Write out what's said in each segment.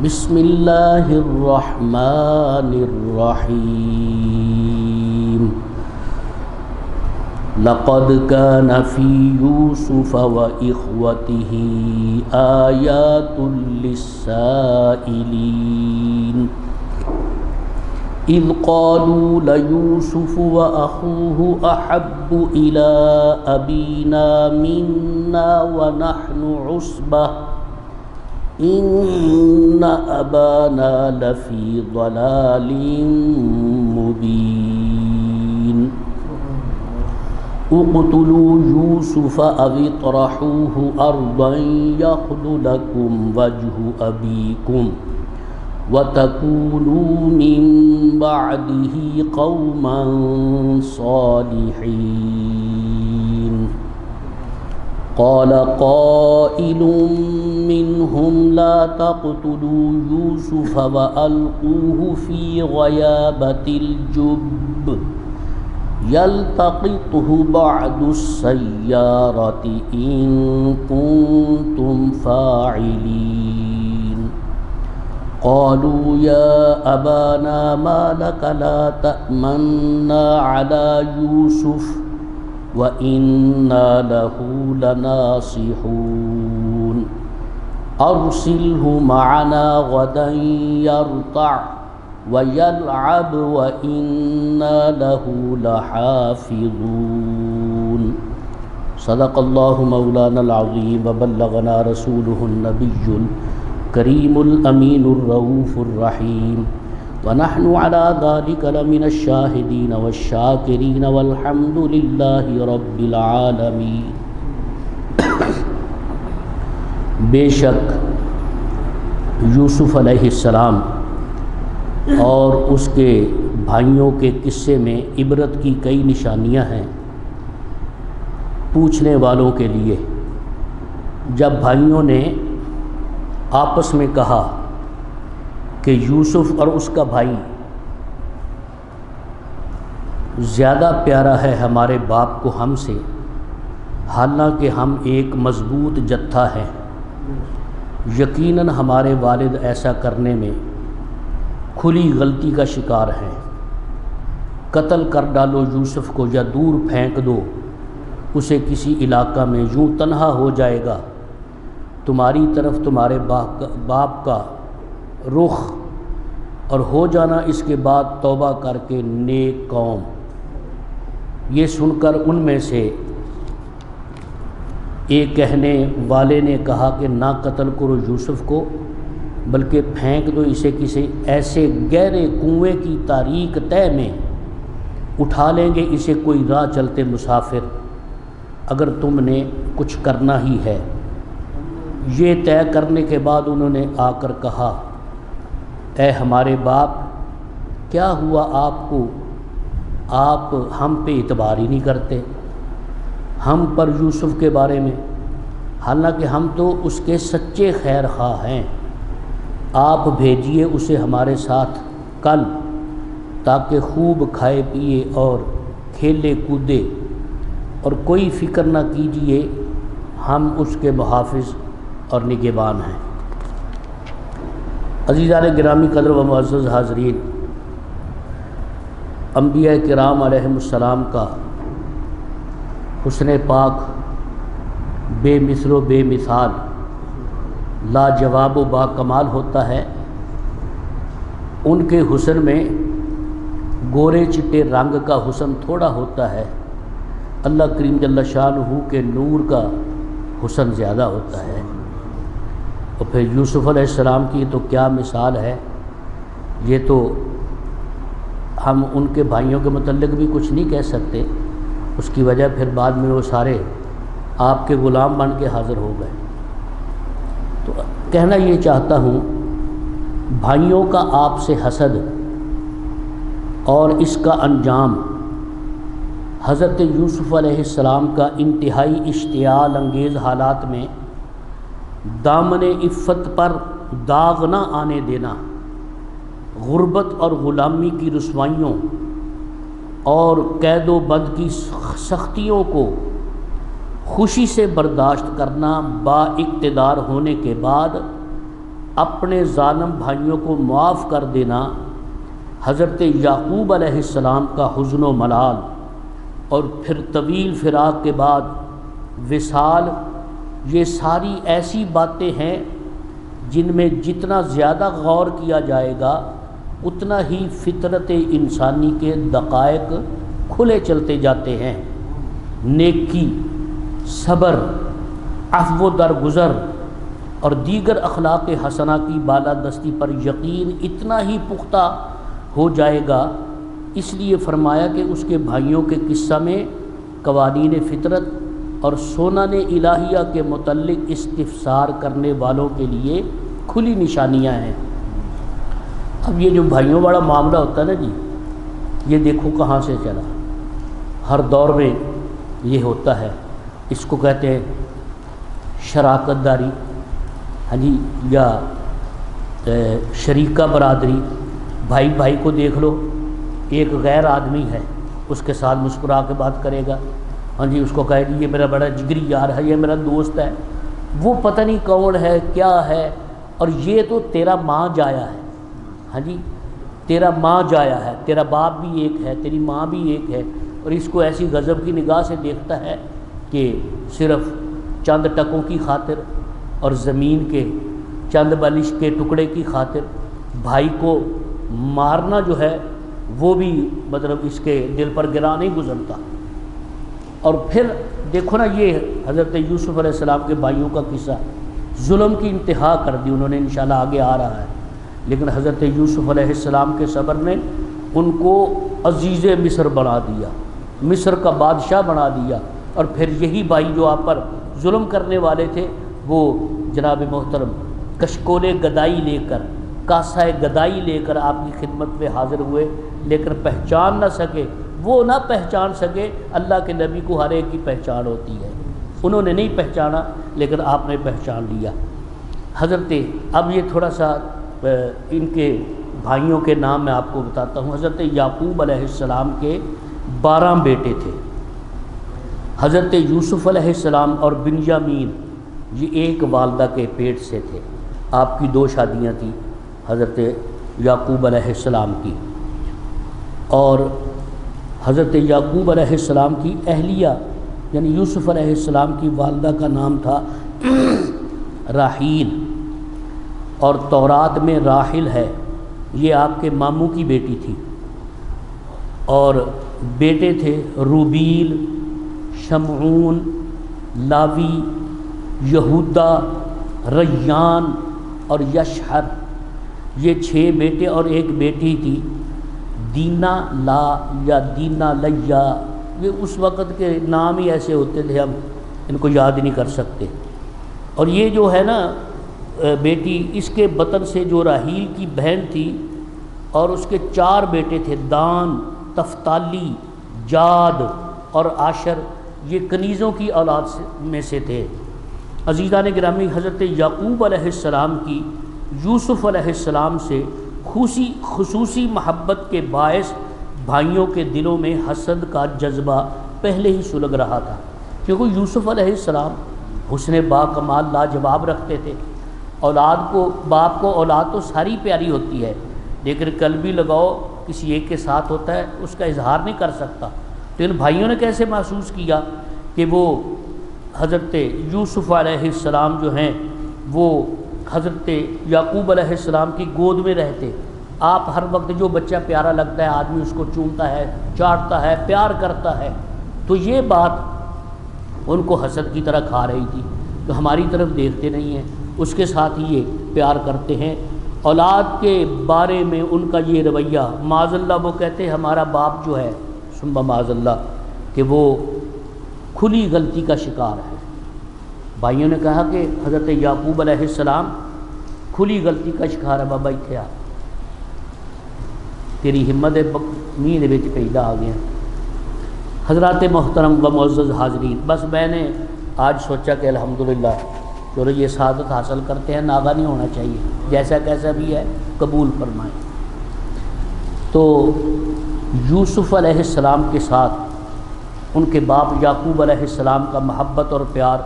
بسم اللہ الرحمن الرحیم لقد كان في يوسف وإخوته آيات للسائلين إذ قالوا ليوسف وأخوه أحب إلى أبينا منا ونحن عصبة إن أبانا لفي ضلال مبين اقتلوا يوسف أو اطرحوه أرضا يخل لكم وجه أبيكم وتكونوا من بعده قوما صالحين قال قائل منهم لا تقتلوا يوسف وألقوه في غيابة الجب يلتقطه بعض السيارة إن كنتم فاعلين قالوا يا أبانا ما لك لا تأمنا على يوسف وإنا له لناصحون أرسله معنا غدا يرتع ويلعب وإنا له لحافظون صدق الله مولانا العظيم وبلغنا رسوله النبي الكريم الأمين الرؤوف الرحيم ونحن على ذلك لمن الشاهدين والشاكرين والحمد لله رب العالمين۔ بے شک یوسف علیہ السلام اور اس کے بھائیوں کے قصے میں عبرت کی کئی نشانیاں ہیں پوچھنے والوں کے لیے۔ جب بھائیوں نے آپس میں کہا کہ یوسف اور اس کا بھائی زیادہ پیارا ہے ہمارے باپ کو ہم سے، حالانکہ ہم ایک مضبوط جتھا ہیں، یقیناً ہمارے والد ایسا کرنے میں کھلی غلطی کا شکار ہیں، قتل کر ڈالو یوسف کو یا دور پھینک دو اسے کسی علاقہ میں، یوں تنہا ہو جائے گا تمہاری طرف تمہارے باپ کا رخ، اور ہو جانا اس کے بعد توبہ کر کے نیک قوم۔ یہ سن کر ان میں سے ایک کہنے والے نے کہا کہ نہ قتل کرو یوسف کو بلکہ پھینک دو اسے کسی ایسے گہرے کنویں کی تاریک تہ میں، اٹھا لیں گے اسے کوئی راہ چلتے مسافر اگر تم نے کچھ کرنا ہی ہے۔ یہ طے کرنے کے بعد انہوں نے آ کر کہا اے ہمارے باپ، کیا ہوا آپ کو؟ آپ ہم پہ اعتبار ہی نہیں کرتے، ہم پر یوسف کے بارے میں، حالانکہ ہم تو اس کے سچے خیر خواہ ہیں۔ آپ بھیجیے اسے ہمارے ساتھ کل تاکہ خوب کھائے پیے اور کھیلے کودے، اور کوئی فکر نہ کیجیے، ہم اس کے محافظ اور نگہبان ہیں۔ عزیزان گرامی قدر و معزز حاضرین، انبیاء کرام علیہم السلام کا حسن پاک بے مثل و بے مثال، لاجواب و با کمال ہوتا ہے۔ ان کے حسن میں گورے چٹے رنگ کا حسن تھوڑا ہوتا ہے، اللہ کریم جل شانہ کے نور کا حسن زیادہ ہوتا ہے۔ اور پھر یوسف علیہ السلام کی تو کیا مثال ہے، یہ تو ہم ان کے بھائیوں کے متعلق بھی کچھ نہیں کہہ سکتے، اس کی وجہ پھر بعد میں وہ سارے آپ کے غلام بن کے حاضر ہو گئے۔ تو کہنا یہ چاہتا ہوں، بھائیوں کا آپ سے حسد اور اس کا انجام حضرت یوسف علیہ السلام کا انتہائی اشتعال انگیز حالات میں دامن عفت پر داغ نہ آنے دینا، غربت اور غلامی کی رسوائیوں اور قید و بند کی سختیوں کو خوشی سے برداشت کرنا با اقتدار ہونے کے بعد اپنے ظالم بھائیوں کو معاف کر دینا، حضرت یعقوب علیہ السلام کا حزن و ملال، اور پھر طویل فراق کے بعد وصال، یہ ساری ایسی باتیں ہیں جن میں جتنا زیادہ غور کیا جائے گا اتنا ہی فطرت انسانی کے دقائق کھلے چلتے جاتے ہیں۔ نیکی، صبر، عفو درگزر اور دیگر اخلاق حسنہ کی بالادستی پر یقین اتنا ہی پختہ ہو جائے گا، اس لیے فرمایا کہ اس کے بھائیوں کے قصہ میں قوانین فطرت اور سنن الہیہ کے متعلق استفسار کرنے والوں کے لیے کھلی نشانیاں ہیں۔ اب یہ جو بھائیوں والا معاملہ ہوتا ہے نا جی، یہ دیکھو کہاں سے چلا، ہر دور میں یہ ہوتا ہے، اس کو کہتے ہیں شراکت داری، ہاں جی، یا شریکہ برادری۔ بھائی بھائی کو دیکھ لو، ایک غیر آدمی ہے اس کے ساتھ مسکرا کے بات کرے گا، ہاں جی، اس کو کہے گی یہ میرا بڑا جگری یار ہے، یہ میرا دوست ہے، وہ پتہ نہیں کون ہے کیا ہے، اور یہ تو تیرا ماں جایا ہے، ہاں جی، تیرا ماں جایا ہے، تیرا باپ بھی ایک ہے، تیری ماں بھی ایک ہے، اور اس کو ایسی غضب کی نگاہ سے دیکھتا ہے کہ صرف چند ٹکوں کی خاطر اور زمین کے چند بالش کے ٹکڑے کی خاطر بھائی کو مارنا جو ہے وہ بھی مطلب اس کے دل پر گرا نہیں گزرتا۔ اور پھر دیکھو نا، یہ حضرت یوسف علیہ السلام کے بھائیوں کا قصہ، ظلم کی انتہا کر دی انہوں نے، انشاءاللہ آگے آ رہا ہے، لیکن حضرت یوسف علیہ السلام کے صبر نے ان کو عزیز مصر بنا دیا، مصر کا بادشاہ بنا دیا، اور پھر یہی بھائی جو آپ پر ظلم کرنے والے تھے وہ جناب محترم کشکول گدائی لے کر، کاسہ گدائی لے کر آپ کی خدمت میں حاضر ہوئے، لیکن پہچان نہ سکے، وہ نہ پہچان سکے، اللہ کے نبی کو ہر ایک کی پہچان ہوتی ہے، انہوں نے نہیں پہچانا لیکن آپ نے پہچان لیا۔ حضرت، اب یہ تھوڑا سا ان کے بھائیوں کے نام میں آپ کو بتاتا ہوں۔ حضرت یعقوب علیہ السلام کے 12 بیٹے تھے، حضرت یوسف علیہ السلام اور بنیامین یہ ایک والدہ کے پیٹ سے تھے، آپ کی 2 شادیاں تھیں حضرت یعقوب علیہ السلام کی، اور حضرت یعقوب علیہ السلام کی اہلیہ یعنی یوسف علیہ السلام کی والدہ کا نام تھا راحیل، اور تورات میں راحل ہے، یہ آپ کے ماموں کی بیٹی تھی، اور بیٹے تھے روبیل، شمعون، لاوی، یہودا، ریان اور یشحر، یہ 6 بیٹے اور ایک بیٹی تھی دینا لا یا دینا لیا، یہ اس وقت کے نام ہی ایسے ہوتے تھے، ہم ان کو یاد ہی نہیں کر سکتے۔ اور یہ جو ہے نا بیٹی، اس کے بطن سے جو راحیل کی بہن تھی، اور اس کے 4 بیٹے تھے، دان، تفتالی، جاد اور عاشر، یہ کنیزوں کی اولاد میں سے تھے۔ عزیزان گرامی، حضرت یعقوب علیہ السلام کی یوسف علیہ السلام سے خصوصی محبت کے باعث بھائیوں کے دلوں میں حسد کا جذبہ پہلے ہی سلگ رہا تھا، کیونکہ یوسف علیہ السلام حسن با کمال لاجواب رکھتے تھے، اولاد کو، باپ کو اولاد تو ساری پیاری ہوتی ہے، لیکن قلبی لگاؤ کسی ایک کے ساتھ ہوتا ہے، اس کا اظہار نہیں کر سکتا۔ تو ان بھائیوں نے کیسے محسوس کیا کہ وہ حضرت یوسف علیہ السلام جو ہیں وہ حضرت یعقوب علیہ السلام کی گود میں رہتے، آپ ہر وقت جو بچہ پیارا لگتا ہے آدمی اس کو چومتا ہے، چاٹتا ہے، پیار کرتا ہے، تو یہ بات ان کو حسد کی طرح کھا رہی تھی کہ ہماری طرف دیکھتے نہیں ہیں، اس کے ساتھ ہی یہ پیار کرتے ہیں۔ اولاد کے بارے میں ان کا یہ رویہ، معاذ اللہ، وہ کہتے ہیں ہمارا باپ جو ہے ثم معاذ اللہ کہ وہ کھلی غلطی کا شکار ہے۔ بھائیوں نے کہا کہ حضرت یعقوب علیہ السلام کھلی غلطی کا شکار ہے، بابا اتھے آ، تیری ہمت مینہ دے وچ پیدا آ گیا۔ حضرات محترم و معزز حاضرین، بس میں نے آج سوچا کہ الحمدللہ چلو یہ سعادت حاصل کرتے ہیں، ناغہ نہیں ہونا چاہیے، جیسا کیسا بھی ہے قبول فرمائیں۔ تو یوسف علیہ السلام کے ساتھ ان کے باپ یعقوب علیہ السلام کا محبت اور پیار،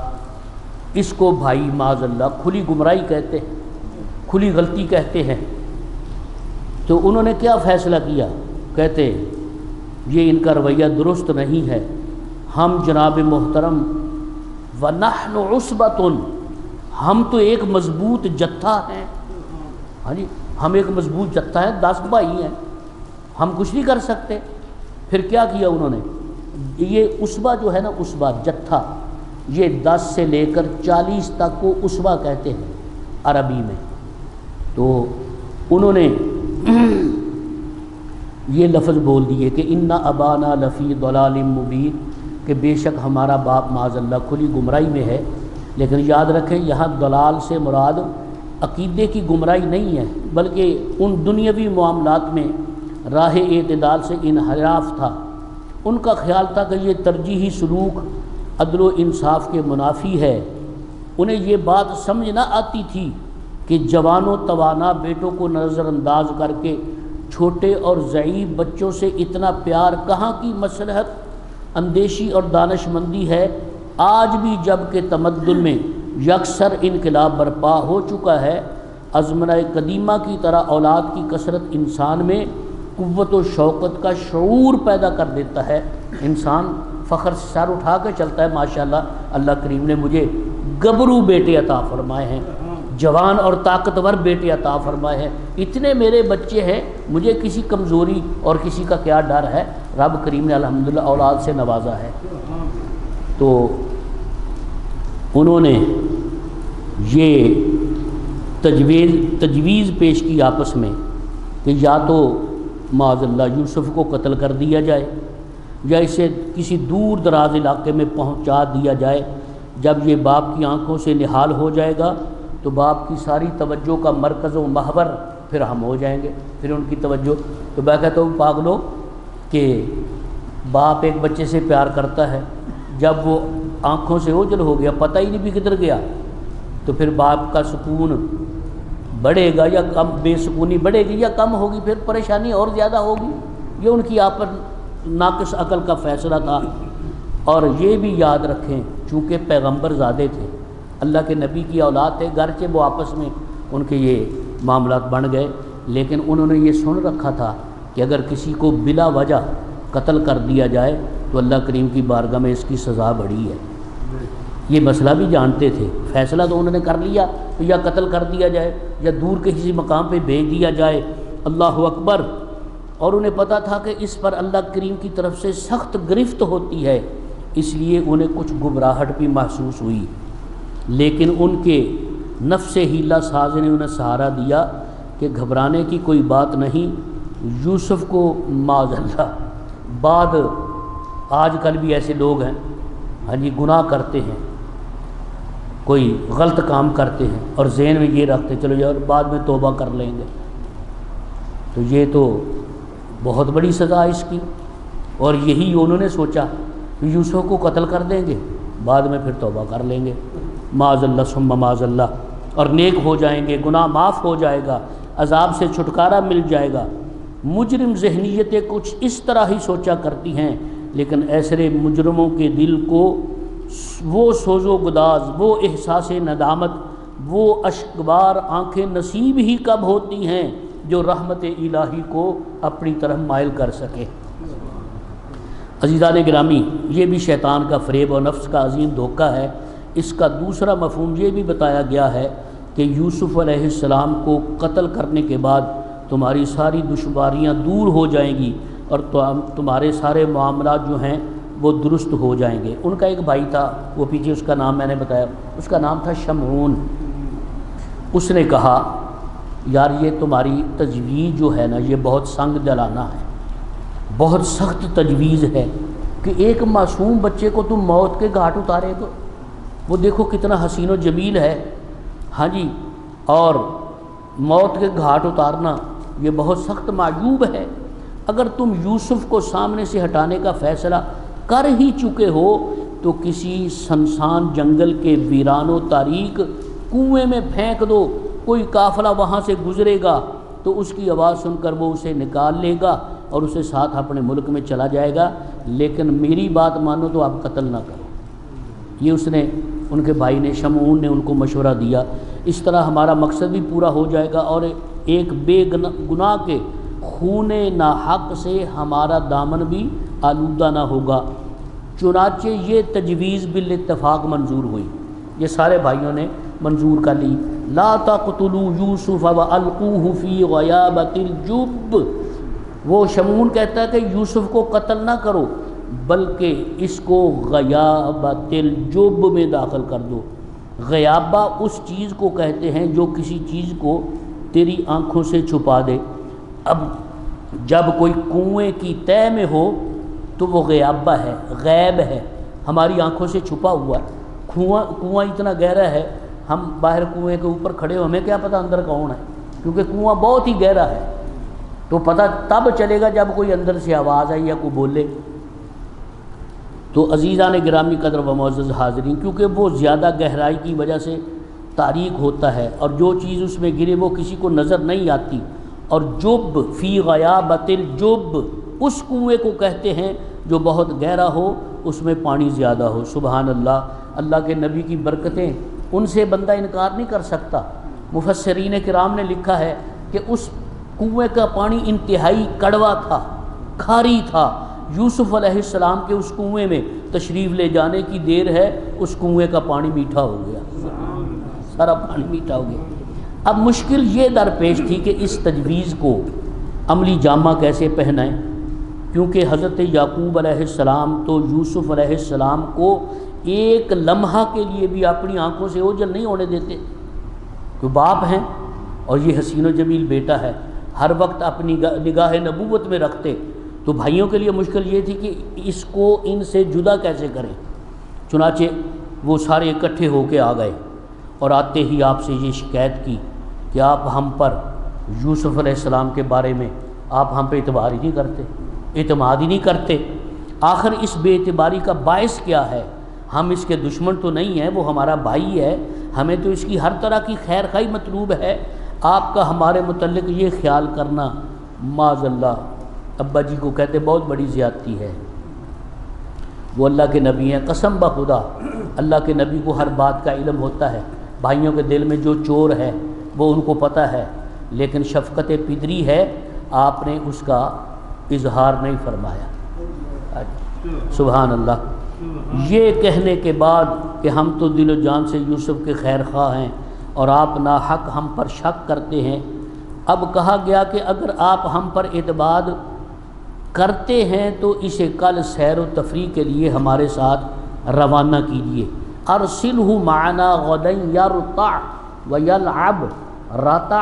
اس کو بھائی معاذ اللہ کھلی گمراہی کہتے ہیں۔ کھلی غلطی کہتے ہیں۔ تو انہوں نے کیا فیصلہ کیا؟ کہتے یہ ان کا رویہ درست نہیں ہے، ہم جناب محترم وَنَحْنُ عُصْبَةٌ، ہم تو ایک مضبوط جتھا ہیں، ہاں جی ہم ایک مضبوط جتھا ہیں، 10 بھائی ہیں، ہم کچھ نہیں کر سکتے۔ پھر کیا کیا انہوں نے؟ یہ عصبہ جو ہے نا، عصبہ جتھا، یہ 10 سے لے کر 40 تک کو عصبہ کہتے ہیں عربی میں۔ تو انہوں نے یہ لفظ بول دیے کہ اِنَّ أَبَانَا لَفِي ضَلَالٍ مُبِينٍ، کہ بے شک ہمارا باپ معاذ اللہ کھلی گمراہی میں ہے۔ لیکن یاد رکھیں یہاں ضلال سے مراد عقیدے کی گمراہی نہیں ہے، بلکہ ان دنیاوی معاملات میں راہ اعتدال سے انحراف تھا۔ ان کا خیال تھا کہ یہ ترجیحی سلوک عدل و انصاف کے منافی ہے۔ انہیں یہ بات سمجھ نہ آتی تھی کہ جوان و توانا بیٹوں کو نظر انداز کر کے چھوٹے اور ضعیف بچوں سے اتنا پیار کہاں کی مصلحت اندیشی اور دانش مندی ہے۔ آج بھی جب کہ تمدن میں یکسر انقلاب برپا ہو چکا ہے، ازمنہ قدیمہ کی طرح اولاد کی کثرت انسان میں قوت و شوقت کا شعور پیدا کر دیتا ہے۔ انسان فخر سے سر اٹھا کے چلتا ہے، ماشاءاللہ اللہ کریم نے مجھے گبرو بیٹے عطا فرمائے ہیں، جوان اور طاقتور بیٹے عطا فرمائے ہیں، اتنے میرے بچے ہیں، مجھے کسی کمزوری اور کسی کا کیا ڈر ہے، رب کریم نے الحمدللہ اولاد سے نوازا ہے۔ تو انہوں نے یہ تجویز پیش کی آپس میں کہ یا تو معاذ اللہ یوسف کو قتل کر دیا جائے یا اسے کسی دور دراز علاقے میں پہنچا دیا جائے۔ جب یہ باپ کی آنکھوں سے نہال ہو جائے گا تو باپ کی ساری توجہ کا مرکز و محور پھر ہم ہو جائیں گے، پھر ان کی توجہ۔ تو میں کہتا ہوں پاگلو کہ باپ ایک بچے سے پیار کرتا ہے، جب وہ آنکھوں سے اوجھل ہو گیا، پتہ ہی نہیں بھی کدھر گیا، تو پھر باپ کا سکون بڑھے گا یا کم، بے سکونی بڑھے گی یا کم ہوگی، پھر پریشانی اور زیادہ ہوگی۔ یہ ان کی آپس ناقص عقل کا فیصلہ تھا۔ اور یہ بھی یاد رکھیں چونکہ پیغمبر زادے تھے، اللہ کے نبی کی اولاد تھے، گرچہ وہ آپس میں ان کے یہ معاملات بن گئے، لیکن انہوں نے یہ سن رکھا تھا کہ اگر کسی کو بلا وجہ قتل کر دیا جائے تو اللہ کریم کی بارگاہ میں اس کی سزا بڑی ہے۔ یہ مسئلہ بھی جانتے تھے، فیصلہ تو انہوں نے کر لیا تو یا قتل کر دیا جائے یا دور کے کسی مقام پہ بھیج دیا جائے، اللہ اکبر۔ اور انہیں پتہ تھا کہ اس پر اللہ کریم کی طرف سے سخت گرفت ہوتی ہے، اس لیے انہیں کچھ گھبراہٹ بھی محسوس ہوئی، لیکن ان کے نفس ہیلہ ساز نے انہیں سہارا دیا کہ گھبرانے کی کوئی بات نہیں، یوسف کو معاذ اللہ بعد آج کل بھی ایسے لوگ ہیں، ہاں جی گناہ کرتے ہیں، کوئی غلط کام کرتے ہیں اور ذہن میں یہ رکھتے چلو یار بعد میں توبہ کر لیں گے، تو یہ تو بہت بڑی سزا اس کی۔ اور یہی انہوں نے سوچا کہ یوسف کو قتل کر دیں گے، بعد میں پھر توبہ کر لیں گے، معاذ اللہ ثم معاذ اللہ، اور نیک ہو جائیں گے، گناہ معاف ہو جائے گا، عذاب سے چھٹکارا مل جائے گا۔ مجرم ذہنیتیں کچھ اس طرح ہی سوچا کرتی ہیں، لیکن ایسے مجرموں کے دل کو وہ سوز و گداز، وہ احساس ندامت، وہ اشکبار آنکھیں نصیب ہی کب ہوتی ہیں جو رحمت الہی کو اپنی طرف مائل کر سکے۔ عزیزان گرامی، یہ بھی شیطان کا فریب اور نفس کا عظیم دھوکہ ہے۔ اس کا دوسرا مفہوم یہ بھی بتایا گیا ہے کہ یوسف علیہ السلام کو قتل کرنے کے بعد تمہاری ساری دشواریاں دور ہو جائیں گی اور تمہارے سارے معاملات جو ہیں وہ درست ہو جائیں گے۔ ان کا ایک بھائی تھا، وہ پیچھے اس کا نام میں نے بتایا، اس کا نام تھا شمعون۔ اس نے کہا یار یہ تمہاری تجویز جو ہے نا یہ بہت سنگ دلانہ ہے، بہت سخت تجویز ہے کہ ایک معصوم بچے کو تم موت کے گھاٹ اتارے گا، وہ دیکھو کتنا حسین و جمیل ہے، ہاں جی، اور موت کے گھاٹ اتارنا یہ بہت سخت معیوب ہے۔ اگر تم یوسف کو سامنے سے ہٹانے کا فیصلہ کر ہی چکے ہو تو کسی سنسان جنگل کے ویران و تاریک کنویں میں پھینک دو، کوئی قافلہ وہاں سے گزرے گا تو اس کی آواز سن کر وہ اسے نکال لے گا اور اسے ساتھ اپنے ملک میں چلا جائے گا، لیکن میری بات مانو تو آپ قتل نہ کرو۔ یہ اس نے ان کے بھائی نے شمعون نے ان کو مشورہ دیا۔ اس طرح ہمارا مقصد بھی پورا ہو جائے گا اور ایک بے گناہ کے خون ناحق سے ہمارا دامن بھی آلودہ نہ ہوگا۔ چنانچہ یہ تجویز بالاتفاق منظور ہوئی، یہ سارے بھائیوں نے منظور کر لی۔ لا تقتلوا یوسف والقوہ فی غیابۃ الجب، وہ شمعون کہتا ہے کہ یوسف کو قتل نہ کرو بلکہ اس کو غیابۃ الجب میں داخل کر دو۔ غیابہ اس چیز کو کہتے ہیں جو کسی چیز کو تیری آنکھوں سے چھپا دے۔ اب جب کوئی کنویں کی تہہ میں ہو تو وہ غیابہ ہے، غیب ہے، ہماری آنکھوں سے چھپا ہوا ہے۔ کنواں اتنا گہرا ہے، ہم باہر کنویں کے اوپر کھڑے ہو، ہمیں کیا پتہ اندر کون ہے، کیونکہ کنواں بہت ہی گہرا ہے۔ تو پتہ تب چلے گا جب کوئی اندر سے آواز آئی یا کوئی بولے۔ تو عزیزان گرامی قدر و معزز حاضرین، کیونکہ وہ زیادہ گہرائی کی وجہ سے تاریک ہوتا ہے اور جو چیز اس میں گرے وہ کسی کو نظر نہیں آتی۔ اور جب فی غیابۃ الجب اس کنویں کو کہتے ہیں جو بہت گہرا ہو، اس میں پانی زیادہ ہو۔ سبحان اللہ، اللہ کے نبی کی برکتیں، ان سے بندہ انکار نہیں کر سکتا۔ مفسرین کرام نے لکھا ہے کہ اس کنویں کا پانی انتہائی کڑوا تھا، کھاری تھا۔ یوسف علیہ السلام کے اس کنویں میں تشریف لے جانے کی دیر ہے، اس کنویں کا پانی میٹھا ہو گیا، سارا پانی میٹھا ہو گیا۔ اب مشکل یہ درپیش تھی کہ اس تجویز کو عملی جامہ کیسے پہنائیں، کیونکہ حضرت یعقوب علیہ السلام تو یوسف علیہ السلام کو ایک لمحہ کے لیے بھی اپنی آنکھوں سے اوجھل نہیں ہونے دیتے، جو باپ ہیں اور یہ حسین و جمیل بیٹا ہے، ہر وقت اپنی نگاہ نبوت میں رکھتے۔ تو بھائیوں کے لیے مشکل یہ تھی کہ اس کو ان سے جدا کیسے کریں۔ چنانچہ وہ سارے اکٹھے ہو کے آ گئے اور آتے ہی آپ سے یہ شکایت کی کہ آپ ہم پر یوسف علیہ السلام کے بارے میں آپ ہم پہ اعتبار ہی نہیں کرتے، اعتماد ہی نہیں کرتے۔ آخر اس بے اعتباری کا باعث کیا ہے؟ ہم اس کے دشمن تو نہیں ہیں، وہ ہمارا بھائی ہے، ہمیں تو اس کی ہر طرح کی خیر خواہی مطلوب ہے۔ آپ کا ہمارے متعلق یہ خیال کرنا معاذ اللہ، ابا جی کو کہتے بہت بڑی زیادتی ہے۔ وہ اللہ کے نبی ہیں، قسم بخدا اللہ کے نبی کو ہر بات کا علم ہوتا ہے۔ بھائیوں کے دل میں جو چور ہے وہ ان کو پتہ ہے، لیکن شفقت پدری ہے، آپ نے اس کا اظہار نہیں فرمایا۔ سبحان اللہ۔ یہ کہنے کے بعد کہ ہم تو دل و جان سے یوسف کے خیر خواہ ہیں اور آپ ناحق ہم پر شک کرتے ہیں، اب کہا گیا کہ اگر آپ ہم پر اعتماد کرتے ہیں تو اسے کل سیر و تفریح کے لیے ہمارے ساتھ روانہ کیجیے۔ ارسلہ معنا غدا یرتع ویلعب، رتع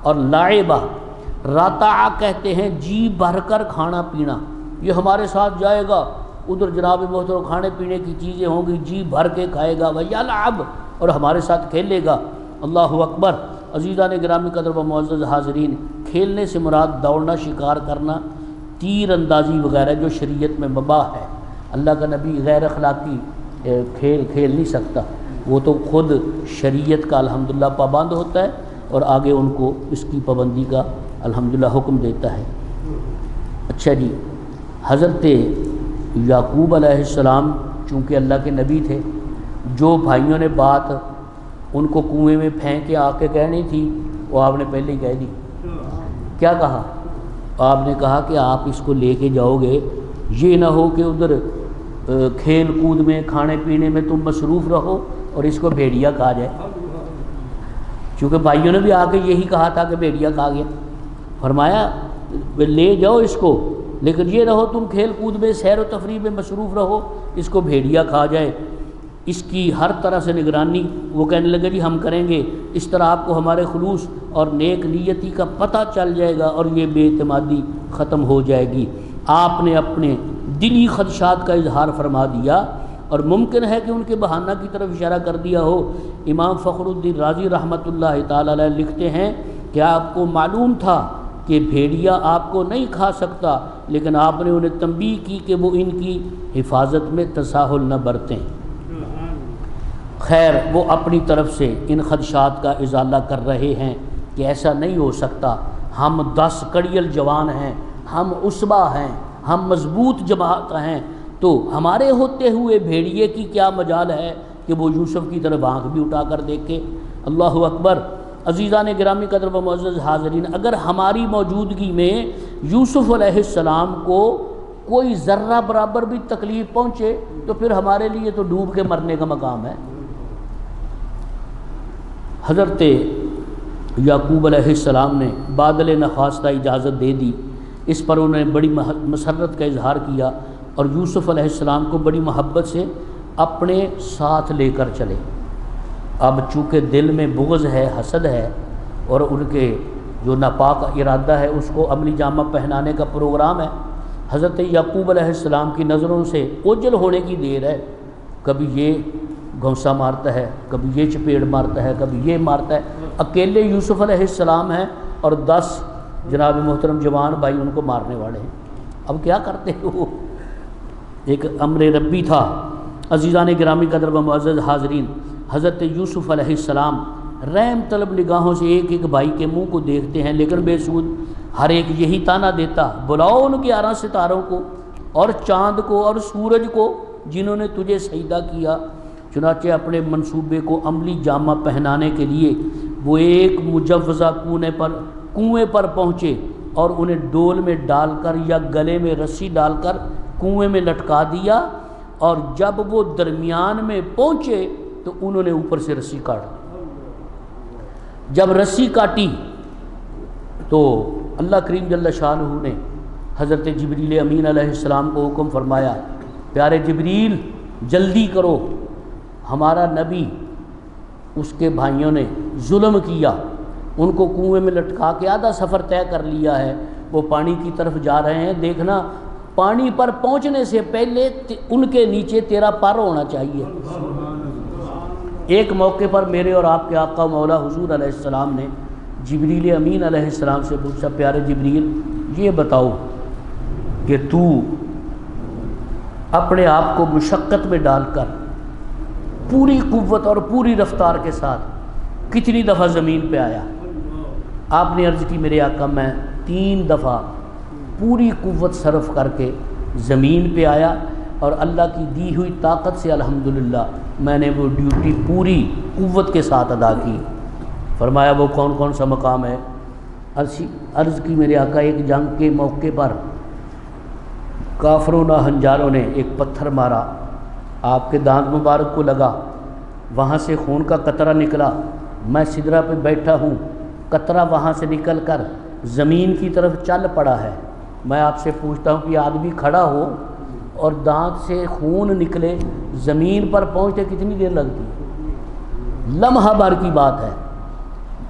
اور لعبہ، رتع کہتے ہیں جی بھر کر کھانا پینا، یہ ہمارے ساتھ جائے گا، ادھر جناب محترم کھانے پینے کی چیزیں ہوں گی، جی بھر کے کھائے گا، ویلعب اور ہمارے ساتھ کھیلے گا۔ اللہ اکبر۔ عزیزان گرامی قدر و معزز حاضرین، کھیلنے سے مراد دوڑنا، شکار کرنا، تیر اندازی وغیرہ جو شریعت میں مباح ہے۔ اللہ کا نبی غیر اخلاقی کھیل کھیل نہیں سکتا، وہ تو خود شریعت کا الحمدللہ پابند ہوتا ہے اور آگے ان کو اس کی پابندی کا الحمدللہ حکم دیتا ہے۔ اچھا جی، حضرت یعقوب علیہ السلام چونکہ اللہ کے نبی تھے، جو بھائیوں نے بات ان کو کنویں میں پھینک کے آ کے کہنی تھی وہ آپ نے پہلے ہی کہہ دی۔ کیا کہا؟ آپ نے کہا کہ آپ اس کو لے کے جاؤ گے، یہ نہ ہو کہ ادھر کھیل کود میں کھانے پینے میں تم مصروف رہو اور اس کو بھیڑیا کھا جائے، چونکہ بھائیوں نے بھی آ کے یہی کہا تھا کہ بھیڑیا کھا گیا۔ فرمایا لے جاؤ اس کو، لیکن یہ نہ ہو تم کھیل کود میں سیر و تفریح میں مصروف رہو، اس کو بھیڑیا کھا جائے۔ اس کی ہر طرح سے نگرانی وہ کہنے لگے جی ہم کریں گے، اس طرح آپ کو ہمارے خلوص اور نیک نیتی کا پتہ چل جائے گا اور یہ بے اعتمادی ختم ہو جائے گی۔ آپ نے اپنے دلی خدشات کا اظہار فرما دیا، اور ممکن ہے کہ ان کے بہانہ کی طرف اشارہ کر دیا ہو۔ امام فخر الدین رازی رحمۃ اللہ تعالی علیہ لکھتے ہیں کہ آپ کو معلوم تھا کہ بھیڑیا آپ کو نہیں کھا سکتا، لیکن آپ نے انہیں تنبیہ کی کہ وہ ان کی حفاظت میں تساہل نہ برتیں۔ خیر، وہ اپنی طرف سے ان خدشات کا ازالہ کر رہے ہیں کہ ایسا نہیں ہو سکتا، ہم 10 کڑیل جوان ہیں، ہم عصبہ ہیں، ہم مضبوط جماعت ہیں، تو ہمارے ہوتے ہوئے بھیڑیے کی کیا مجال ہے کہ وہ یوسف کی طرف آنکھ بھی اٹھا کر دیکھے۔ اللہ اکبر۔ عزیزان گرامی قدر و معزز حاضرین، اگر ہماری موجودگی میں یوسف علیہ السلام کو کوئی ذرہ برابر بھی تکلیف پہنچے تو پھر ہمارے لیے تو ڈوب کے مرنے کا مقام ہے۔ حضرت یعقوب علیہ السلام نے بادل نخواستہ اجازت دے دی، اس پر انہوں نے بڑی مسرت کا اظہار کیا اور یوسف علیہ السلام کو بڑی محبت سے اپنے ساتھ لے کر چلے۔ اب چونکہ دل میں بغض ہے، حسد ہے، اور ان کے جو ناپاک ارادہ ہے اس کو عملی جامہ پہنانے کا پروگرام ہے، حضرت یعقوب علیہ السلام کی نظروں سے اوجھل ہونے کی دیر ہے۔ کبھی یہ گھونسا مارتا ہے، کبھی یہ چپیڑ مارتا ہے، کبھی یہ مارتا ہے۔ اکیلے یوسف علیہ السلام ہیں اور 10 جناب محترم جوان بھائی ان کو مارنے والے ہیں۔ اب کیا کرتے ہو؟ ایک امر ربی تھا۔ عزیزان گرامی قدر و معزز حاضرین، حضرت یوسف علیہ السلام رحم طلب نگاہوں سے ایک ایک بھائی کے منہ کو دیکھتے ہیں، لیکن بے سود ہر ایک یہی طعنہ دیتا، بلاؤ ان 11 ستاروں کو اور چاند کو اور سورج کو جنہوں نے تجھے سجدہ کیا۔ چنانچہ اپنے منصوبے کو عملی جامہ پہنانے کے لیے وہ ایک مجوزہ کنویں پر پہنچے اور انہیں ڈول میں ڈال کر یا گلے میں رسی ڈال کر کنویں میں لٹکا دیا، اور جب وہ درمیان میں پہنچے تو انہوں نے اوپر سے رسی کاٹ دی۔ جب رسی کاٹی تو اللہ کریم جل شانہ نے حضرت جبریل امین علیہ السلام کو حکم فرمایا، پیارے جبریل جلدی کرو، ہمارا نبی اس کے بھائیوں نے ظلم کیا، ان کو کنویں میں لٹکا کے آدھا سفر طے کر لیا ہے، وہ پانی کی طرف جا رہے ہیں، دیکھنا پانی پر پہنچنے سے پہلے ان کے نیچے تیرا پر ہونا چاہیے۔ ایک موقع پر میرے اور آپ کے آقا مولا حضور علیہ السلام نے جبریل امین علیہ السلام سے پوچھا، پیارے جبریل یہ بتاؤ کہ تو اپنے آپ کو مشقت میں ڈال کر پوری قوت اور پوری رفتار کے ساتھ کتنی دفعہ زمین پہ آیا؟ آپ نے عرض کی، میرے آقا میں 3 دفعہ پوری قوت صرف کر کے زمین پہ آیا، اور اللہ کی دی ہوئی طاقت سے الحمدللہ میں نے وہ ڈیوٹی پوری قوت کے ساتھ ادا کی۔ فرمایا وہ کون کون سا مقام ہے؟ عرض کی، میرے آقا ایک جنگ کے موقع پر کافروں ہنجاروں نے ایک پتھر مارا، آپ کے دانت مبارک کو لگا، وہاں سے خون کا قطرہ نکلا، میں سدرہ پہ بیٹھا ہوں، قطرہ وہاں سے نکل کر زمین کی طرف چل پڑا ہے۔ میں آپ سے پوچھتا ہوں کہ آدمی کھڑا ہو اور دانت سے خون نکلے، زمین پر پہنچتے کتنی دیر لگتی ہے؟ لمحہ بھر کی بات ہے۔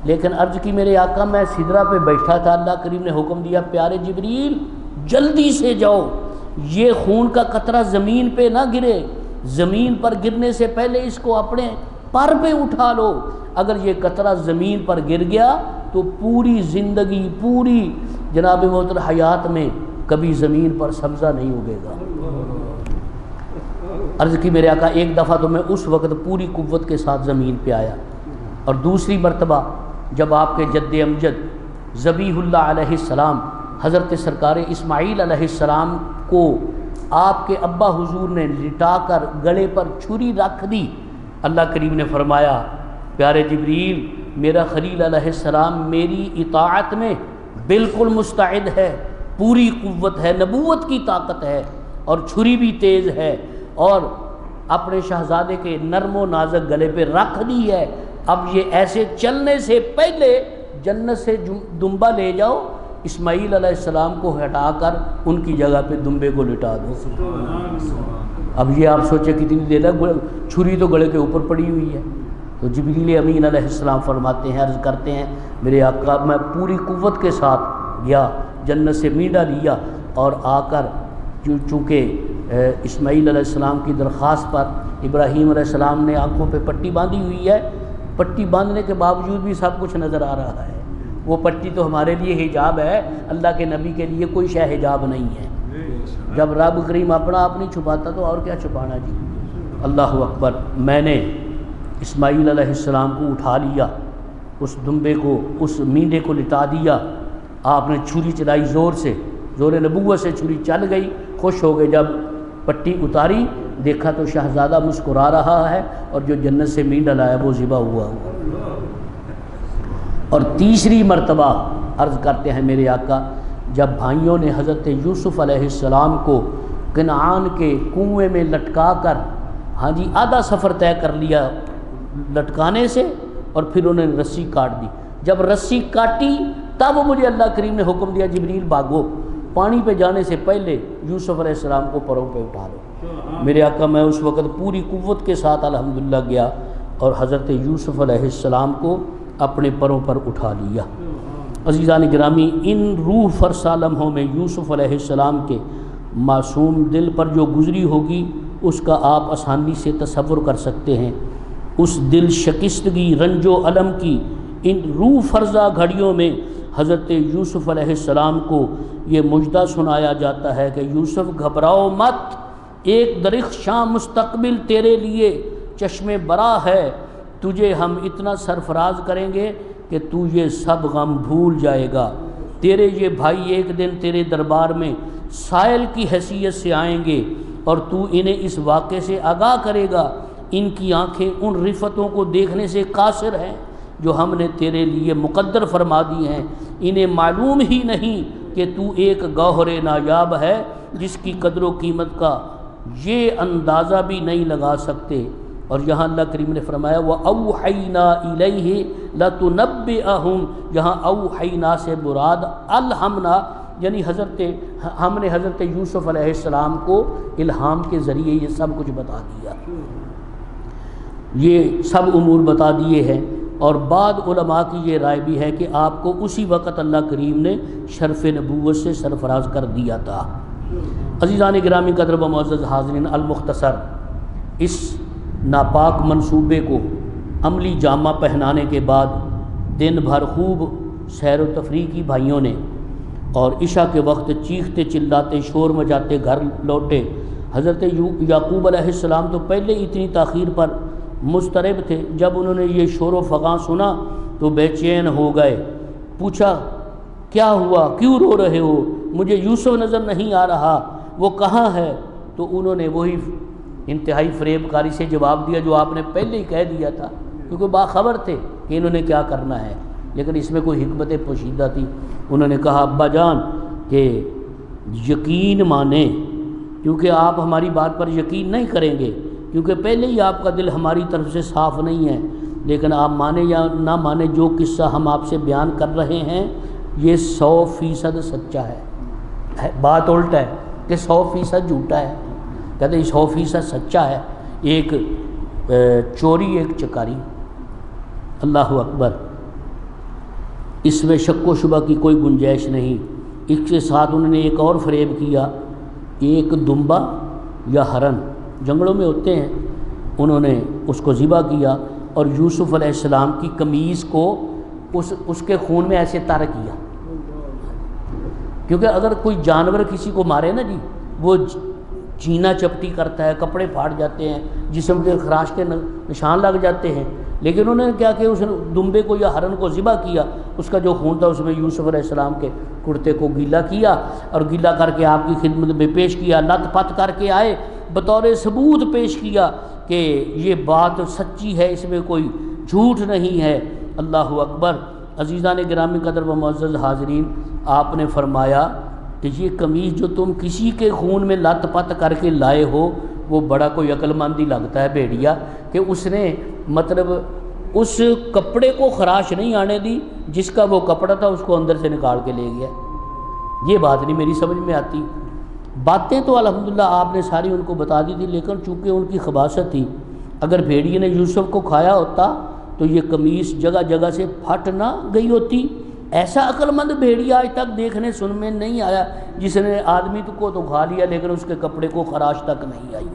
لیکن عرض کی، میرے آقا میں سدرہ پہ بیٹھا تھا، اللہ کریم نے حکم دیا، پیارے جبریل جلدی سے جاؤ، یہ خون کا قطرہ زمین پہ نہ گرے، زمین پر گرنے سے پہلے اس کو اپنے پر پہ اٹھا لو، اگر یہ قطرہ زمین پر گر گیا تو پوری زندگی، پوری جناب محترم حیات میں کبھی زمین پر سبزہ نہیں اگے گا۔ عرض کی، میرے آقا ایک دفعہ تو میں اس وقت پوری قوت کے ساتھ زمین پہ آیا، اور دوسری مرتبہ جب آپ کے جد امجد ذبیح اللہ علیہ السلام حضرت سرکار اسماعیل علیہ السلام کو آپ کے ابا حضور نے لٹا کر گلے پر چھری رکھ دی، اللہ کریم نے فرمایا، پیارے جبریل میرا خلیل علیہ السلام میری اطاعت میں بالکل مستعد ہے، پوری قوت ہے، نبوت کی طاقت ہے، اور چھری بھی تیز ہے، اور اپنے شہزادے کے نرم و نازک گلے پہ رکھ دی ہے، اب یہ ایسے چلنے سے پہلے جنت سے دمبا لے جاؤ، اسماعیل علیہ السلام کو ہٹا کر ان کی جگہ پہ دمبے کو لٹا دو۔ اب یہ آپ سوچیں کتنی دیر لگ، چھری تو گلے کے اوپر پڑی ہوئی ہے۔ تو جبریل امین علیہ السلام فرماتے ہیں، عرض کرتے ہیں، میرے آقا میں پوری قوت کے ساتھ گیا، جنت سے مینڈا لیا، اور آ کر چونکہ اسماعیل علیہ السلام کی درخواست پر ابراہیم علیہ السلام نے آنکھوں پہ پٹی باندھی ہوئی ہے، پٹی باندھنے کے باوجود بھی سب کچھ نظر آ رہا ہے۔ وہ پٹی تو ہمارے لیے حجاب ہے، اللہ کے نبی کے لیے کوئی شے حجاب نہیں ہے۔ جب رب کریم اپنا آپ نہیں چھپاتا تو اور کیا چھپانا جی۔ اللہ اکبر۔ میں نے اسماعیل علیہ السلام کو اٹھا لیا، اس دمبے کو، اس مینڈے کو لٹا دیا، آپ نے چھری چلائی زور سے، زور نبوت سے چھری چل گئی، خوش ہو گئے۔ جب پٹی اتاری دیکھا تو شہزادہ مسکرا رہا ہے اور جو جنت سے مینڈل آیا وہ ذبح ہوا ہوا۔ اور تیسری مرتبہ عرض کرتے ہیں میرے آقا، جب بھائیوں نے حضرت یوسف علیہ السلام کو کنعان کے کنویں میں لٹکا کر آدھا سفر طے کر لیا لٹکانے سے، اور پھر انہوں نے رسی کاٹ دی۔ جب رسی کاٹی تب مجھے اللہ کریم نے حکم دیا جبریل بھاگو، پانی پہ جانے سے پہلے یوسف علیہ السلام کو پروں پہ اٹھا لو۔ میرے آقا میں اس وقت پوری قوت کے ساتھ الحمدللہ گیا اور حضرت یوسف علیہ السلام کو اپنے پروں پر اٹھا لیا۔ عزیزان گرامی، ان روح فرسا لمحوں میں یوسف علیہ السلام کے معصوم دل پر جو گزری ہوگی اس کا آپ آسانی سے تصور کر سکتے ہیں۔ اس دل شکستگی، رنج و الم کی ان روح فرزا گھڑیوں میں حضرت یوسف علیہ السلام کو یہ مجدہ سنایا جاتا ہے کہ یوسف گھبراؤ مت، ایک درخشاں مستقبل تیرے لیے چشم برا ہے، تجھے ہم اتنا سرفراز کریں گے کہ تو یہ سب غم بھول جائے گا۔ تیرے یہ بھائی ایک دن تیرے دربار میں سائل کی حیثیت سے آئیں گے اور تو انہیں اس واقعے سے آگاہ کرے گا۔ ان کی آنکھیں ان رفتوں کو دیکھنے سے قاصر ہیں جو ہم نے تیرے لیے مقدر فرما دی ہیں، انہیں معلوم ہی نہیں کہ تو ایک گوہر نایاب ہے جس کی قدر و قیمت کا یہ اندازہ بھی نہیں لگا سکتے۔ اور یہاں اللہ کریم نے فرمایا وَأَوْحَيْنَا إِلَيْهِ لَتُنَبِّئَهُمْ، یہاں اوحینا سے مراد الہمنا، یعنی ہم نے حضرت یوسف علیہ السلام کو الہام کے ذریعے یہ سب کچھ بتا دیا، یہ سب امور بتا دیے ہیں۔ اور بعض علماء کی یہ رائے بھی ہے کہ آپ کو اسی وقت اللہ کریم نے شرف نبوت سے سرفراز کر دیا تھا۔ عزیزان گرامی قدر و معزز حاضرین، المختصر اس ناپاک منصوبے کو عملی جامہ پہنانے کے بعد دن بھر خوب سیر و تفریح کی بھائیوں نے، اور عشاء کے وقت چیختے چلاتے شور مچاتے گھر لوٹے۔ حضرت یعقوب علیہ السلام تو پہلے اتنی تاخیر پر مضطرب تھے، جب انہوں نے یہ شور و فغاں سنا تو بے چین ہو گئے۔ پوچھا کیا ہوا، کیوں رو رہے ہو، مجھے یوسف نظر نہیں آ رہا، وہ کہاں ہے؟ تو انہوں نے وہی انتہائی فریب کاری سے جواب دیا جو آپ نے پہلے ہی کہہ دیا تھا، کیونکہ باخبر تھے کہ انہوں نے کیا کرنا ہے، لیکن اس میں کوئی حکمت پوشیدہ تھی۔ انہوں نے کہا ابا جان کہ یقین مانیں، کیونکہ آپ ہماری بات پر یقین نہیں کریں گے، کیونکہ پہلے ہی آپ کا دل ہماری طرف سے صاف نہیں ہے، لیکن آپ مانیں یا نہ مانیں، جو قصہ ہم آپ سے بیان کر رہے ہیں یہ 100% سچا ہے۔ بات الٹا ہے کہ 100% جھوٹا ہے، کہتے ہیں 100% سچا ہے۔ ایک چوری ایک چکاری، اللہ اکبر، اس میں شک و شبہ کی کوئی گنجائش نہیں۔ اس کے ساتھ انہوں نے ایک اور فریب کیا، ایک دمبا یا ہرن جنگلوں میں ہوتے ہیں، انہوں نے اس کو ذبح کیا اور یوسف علیہ السلام کی قمیض کو اس کے خون میں ایسے تر کیا، کیونکہ اگر کوئی جانور کسی کو مارے نا جی، وہ چینا چپٹی کرتا ہے، کپڑے پھاٹ جاتے ہیں، جسم کے خراش کے نشان لگ جاتے ہیں، لیکن انہوں نے کیا کہ اس دمبے کو یا ہرن کو ذبح کیا، اس کا جو خون تھا اس میں یوسف علیہ السلام کے کرتے کو گیلا کیا اور گیلا کر کے آپ کی خدمت میں پیش کیا، لت پت کر کے آئے، بطور ثبوت پیش کیا کہ یہ بات سچی ہے، اس میں کوئی جھوٹ نہیں ہے۔ اللہ اکبر۔ عزیزان گرامی قدر و معزز حاضرین، آپ نے فرمایا کہ یہ قمیض جو تم کسی کے خون میں لت پت کر کے لائے ہو وہ بڑا کوئی عقل مند ہی لگتا ہے بھیڑیا، کہ اس نے مطلب اس کپڑے کو خراش نہیں آنے دی، جس کا وہ کپڑا تھا اس کو اندر سے نکال کے لے گیا۔ یہ بات نہیں میری سمجھ میں آتی۔ باتیں تو الحمدللہ آپ نے ساری ان کو بتا دی تھی، لیکن چونکہ ان کی خباثت تھی، اگر بھیڑیے نے یوسف کو کھایا ہوتا تو یہ قمیص جگہ جگہ سے پھٹ نہ گئی ہوتی۔ ایسا عقل مند بھیڑیا آج تک دیکھنے سن میں نہیں آیا جس نے آدمی کو تو کھا لیا لیکن اس کے کپڑے کو خراش تک نہیں آئی۔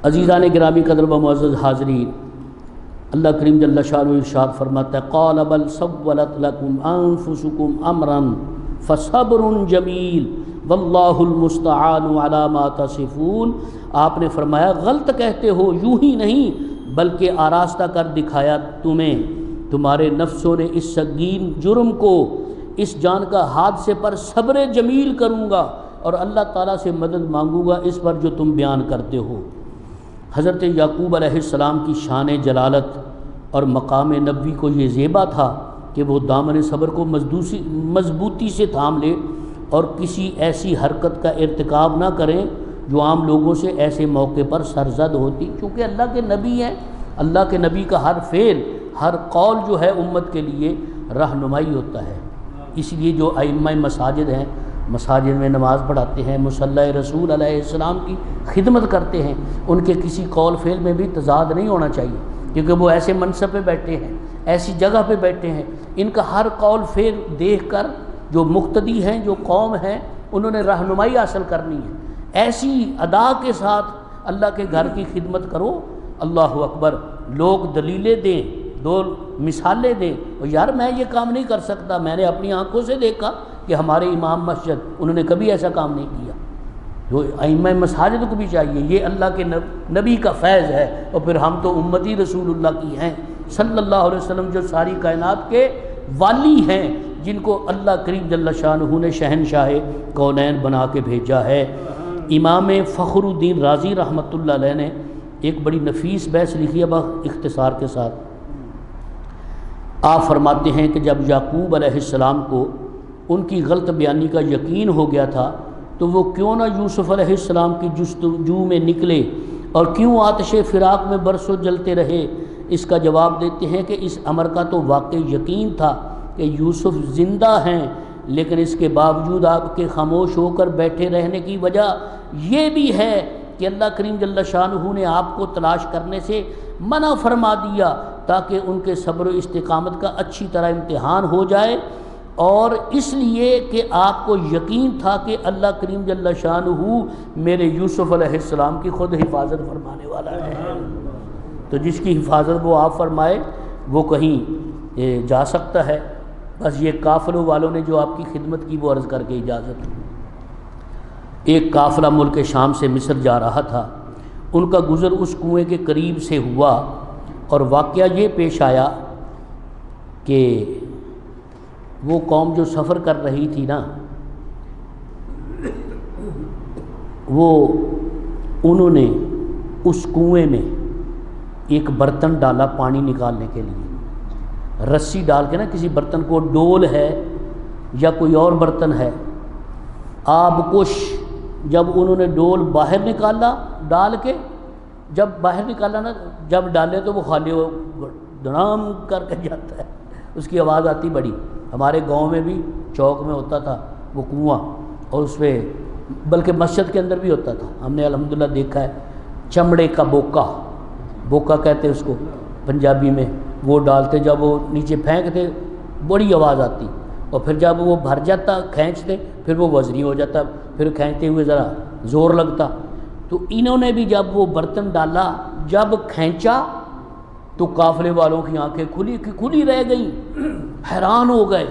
عزیزان گرامی قدر و معزز حاضرین، اللہ کریم جل شانہ ارشاد فرماتا ہے قال بل سولت لکم انفسکم امرا فصبر جمیل واللہ المستعان علی ما تصفون۔ آپ نے فرمایا غلط کہتے ہو، یوں ہی نہیں بلکہ آراستہ کر دکھایا تمہیں تمہارے نفسوں نے اس سنگین جرم کو، اس جان کا حادثے پر صبر جمیل کروں گا، اور اللہ تعالیٰ سے مدد مانگوں گا اس پر جو تم بیان کرتے ہو۔ حضرت یعقوب علیہ السلام کی شان جلالت اور مقام نبوی کو یہ زیبا تھا کہ وہ دامن صبر کو مضبوطی سے تھام لے اور کسی ایسی حرکت کا ارتکاب نہ کریں جو عام لوگوں سے ایسے موقع پر سرزد ہوتی، چونکہ اللہ کے نبی ہیں، اللہ کے نبی کا ہر فعل ہر قول جو ہے امت کے لیے رہنمائی ہوتا ہے۔ اس لیے جو ائمہ مساجد ہیں، مساجد میں نماز پڑھاتے ہیں، مصلی رسول علیہ السلام کی خدمت کرتے ہیں، ان کے کسی قول فعل میں بھی تضاد نہیں ہونا چاہیے، کیونکہ وہ ایسے منصب پہ بیٹھے ہیں، ایسی جگہ پہ بیٹھے ہیں، ان کا ہر قول فعل دیکھ کر جو مقتدی ہیں، جو قوم ہیں، انہوں نے رہنمائی حاصل کرنی ہے۔ ایسی ادا کے ساتھ اللہ کے گھر کی خدمت کرو۔ اللہ اکبر، لوگ دلیلیں دیں، دو مثالیں دیں، اور یار میں یہ کام نہیں کر سکتا، میں نے اپنی آنکھوں سے دیکھا کہ ہمارے امام مسجد انہوں نے کبھی ایسا کام نہیں کیا۔ جو ائمہ مساجد کو بھی چاہیے، یہ اللہ کے نبی کا فیض ہے، اور پھر ہم تو امتی رسول اللہ کی ہیں صلی اللہ علیہ وسلم، جو ساری کائنات کے والی ہیں، جن کو اللہ کریم جل شانہ نے شہنشاہ کونین بنا کے بھیجا ہے۔ امام فخر الدین رازی رحمۃ اللہ علیہ نے ایک بڑی نفیس بحث لکھی ہے اختصار کے ساتھ۔ آپ فرماتے ہیں کہ جب یعقوب علیہ السلام کو ان کی غلط بیانی کا یقین ہو گیا تھا تو وہ کیوں نہ یوسف علیہ السلام کی جستجو میں نکلے اور کیوں آتش فراق میں برسوں جلتے رہے؟ اس کا جواب دیتے ہیں کہ اس امر کا تو واقعی یقین تھا کہ یوسف زندہ ہیں، لیکن اس کے باوجود آپ کے خاموش ہو کر بیٹھے رہنے کی وجہ یہ بھی ہے کہ اللہ کریم جل شانہ نے آپ کو تلاش کرنے سے منع فرما دیا تاکہ ان کے صبر و استقامت کا اچھی طرح امتحان ہو جائے، اور اس لیے کہ آپ کو یقین تھا کہ اللہ کریم جل شانہ میرے یوسف علیہ السلام کی خود حفاظت فرمانے والا ہے۔ تو جس کی حفاظت وہ آپ فرمائے وہ کہیں جا سکتا ہے۔ بس یہ قافلوں والوں نے جو آپ کی خدمت کی وہ عرض کر کے اجازت۔ ایک قافلہ ملک شام سے مصر جا رہا تھا، ان کا گزر اس کنویں کے قریب سے ہوا، اور واقعہ یہ پیش آیا کہ وہ قوم جو سفر کر رہی تھی نا، انہوں نے اس کنویں میں ایک برتن ڈالا پانی نکالنے کے لیے، رسی ڈال کے نا، کسی برتن کو، ڈول ہے یا کوئی اور برتن ہے، آبکش، جب انہوں نے ڈول باہر نکالا ڈال کے، جب باہر نکالا نا، جب ڈالے تو وہ خالی دھڑام کر کے جاتا ہے، اس کی آواز آتی بڑی۔ ہمارے گاؤں میں بھی چوک میں ہوتا تھا وہ کنواں، اور اس پہ بلکہ مسجد کے اندر بھی ہوتا تھا، ہم نے الحمدللہ دیکھا ہے، چمڑے کا بوکا کہتے ہیں اس کو پنجابی میں، وہ ڈالتے، جب وہ نیچے پھینکتے بڑی آواز آتی، اور پھر جب وہ بھر جاتا کھینچتے پھر وہ وزنی ہو جاتا، پھر کھینچتے ہوئے ذرا زور لگتا۔ تو انہوں نے بھی جب وہ برتن ڈالا، جب کھینچا تو قافلے والوں کی آنکھیں کھلی رہ گئیں، حیران ہو گئے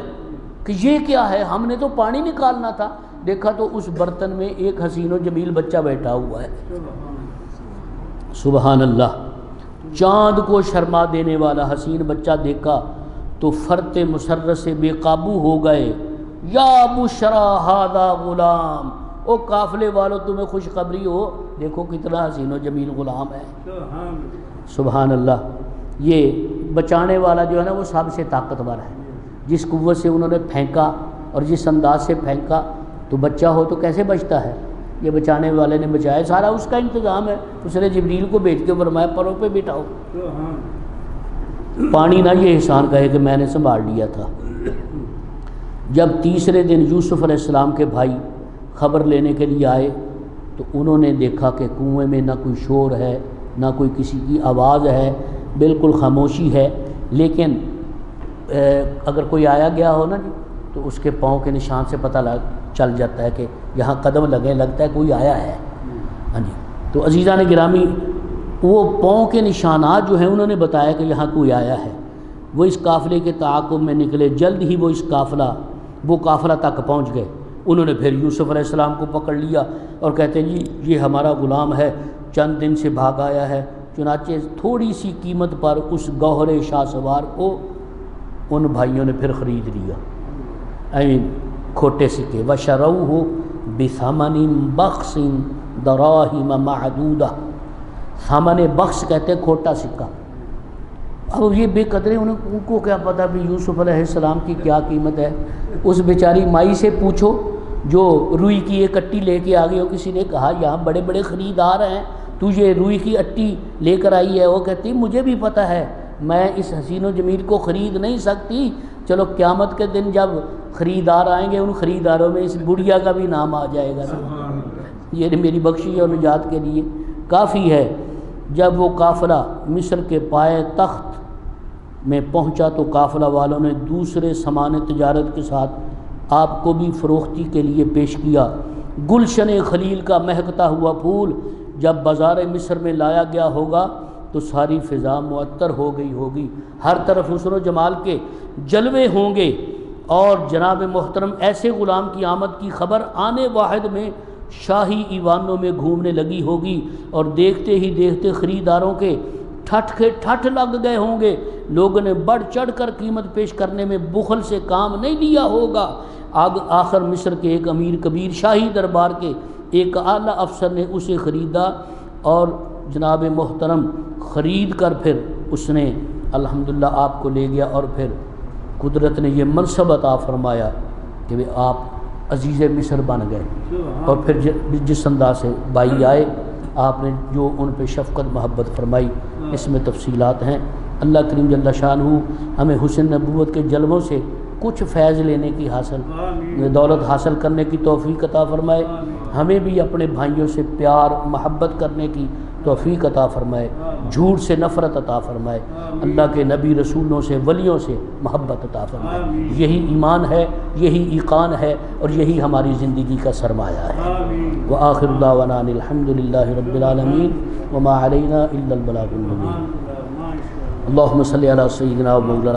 کہ یہ کیا ہے، ہم نے تو پانی نکالنا تھا۔ دیکھا تو اس برتن میں ایک حسین و جمیل بچہ بیٹھا ہوا ہے۔ سبحان اللہ، چاند کو شرما دینے والا حسین بچہ دیکھا تو فرط مسرت سے بے قابو ہو گئے۔ یا بشرا ھذا غلام، او قافلے والوں تمہیں خوشخبری ہو، دیکھو کتنا حسین و جمیل غلام ہے۔ سبحان اللہ، یہ بچانے والا جو ہے نا وہ سب سے طاقتور ہے۔ جس قوت سے انہوں نے پھینکا اور جس انداز سے پھینکا، تو بچہ ہو تو کیسے بچتا ہے؟ یہ بچانے والے نے بچایا، سارا اس کا انتظام ہے، اس نے جبریل کو بھیج کے فرمایا پروں پہ بٹھاؤ، پانی نہ یہ احسان کہے کہ میں نے سنبھال لیا تھا۔ جب تیسرے دن یوسف علیہ السلام کے بھائی خبر لینے کے لیے آئے تو انہوں نے دیکھا کہ کنویں میں نہ کوئی شور ہے، نہ کوئی کسی کی آواز ہے، بالکل خاموشی ہے، لیکن اگر کوئی آیا گیا ہو نا تو اس کے پاؤں کے نشان سے پتہ چل جاتا ہے کہ یہاں قدم لگے، لگتا ہے کوئی آیا ہے۔ ہاں جی، تو عزیزان گرامی، وہ پاؤں کے نشانات جو ہیں انہوں نے بتایا کہ یہاں کوئی آیا ہے۔ وہ اس قافلے کے تعاقب میں نکلے، جلد ہی وہ قافلہ تک پہنچ گئے۔ انہوں نے پھر یوسف علیہ السلام کو پکڑ لیا اور کہتے ہیں جی یہ ہمارا غلام ہے، چند دن سے بھاگ آیا ہے۔ چنانچہ تھوڑی سی قیمت پر اس گوہر شاہ سوار کو ان بھائیوں نے پھر خرید لیا، کھوٹے سکے، وشروہ بثمن بخس دراہم معدودہ. ثمن بخس کہتے ہیں کھوٹا سکہ. اب یہ بے قدرے ان کو کیا پتہ بھی یوسف علیہ السلام کی کیا قیمت ہے. اس بیچاری مائی سے پوچھو جو روئی کی ایک اٹی لے کے آ گئی ہو. کسی نے کہا یہاں بڑے بڑے خریدار ہیں, تو یہ روئی کی اٹی لے کر آئی ہے. وہ کہتی مجھے بھی پتہ ہے میں اس حسین و جمیل کو خرید نہیں سکتی. چلو قیامت کے دن جب خریدار آئیں گے ان خریداروں میں اس بڑھیا کا بھی نام آ جائے گا نا. یہ میری بخشش اور نجات کے لیے کافی ہے. جب وہ قافلہ مصر کے پائے تخت میں پہنچا تو قافلہ والوں نے دوسرے سامان تجارت کے ساتھ آپ کو بھی فروختی کے لیے پیش کیا. گلشن خلیل کا مہکتا ہوا پھول جب بازار مصر میں لایا گیا ہوگا تو ساری فضا معطر ہو گئی ہوگی. ہر طرف حسن و جمال کے جلوے ہوں گے. اور جناب محترم ایسے غلام کی آمد کی خبر آنے واحد میں شاہی ایوانوں میں گھومنے لگی ہوگی. اور دیکھتے ہی دیکھتے خریداروں کے ٹھٹ لگ گئے ہوں گے. لوگوں نے بڑھ چڑھ کر قیمت پیش کرنے میں بخل سے کام نہیں لیا ہوگا. آخر مصر کے ایک امیر کبیر شاہی دربار کے ایک اعلیٰ افسر نے اسے خریدا اور جناب محترم خرید کر پھر اس نے الحمدللہ آپ کو لے گیا. اور پھر قدرت نے یہ منصب عطا فرمایا کہ آپ عزیز مصر بن گئے. اور پھر جس انداز سے بھائی آئے آپ نے جو ان پہ شفقت محبت فرمائی اس میں تفصیلات ہیں. اللہ کریم جل شانہ ہمیں حسن نبوت کے جلووں سے کچھ فیض لینے کی دولت حاصل کرنے کی توفیق عطا فرمائے. ہمیں بھی اپنے بھائیوں سے پیار محبت کرنے کی توفیق عطا فرمائے. جھوٹ سے نفرت عطا فرمائے. اللہ کے نبی رسولوں سے ولیوں سے محبت عطا فرمائے. یہی ایمان ہے, یہی ایقان ہے اور یہی ہماری زندگی کا سرمایہ ہے. وآخر دعوانا الحمدللہ رب العالمین وما علینا الا البلاغ المبین. اللہم صلی علی سیدنا و مولانا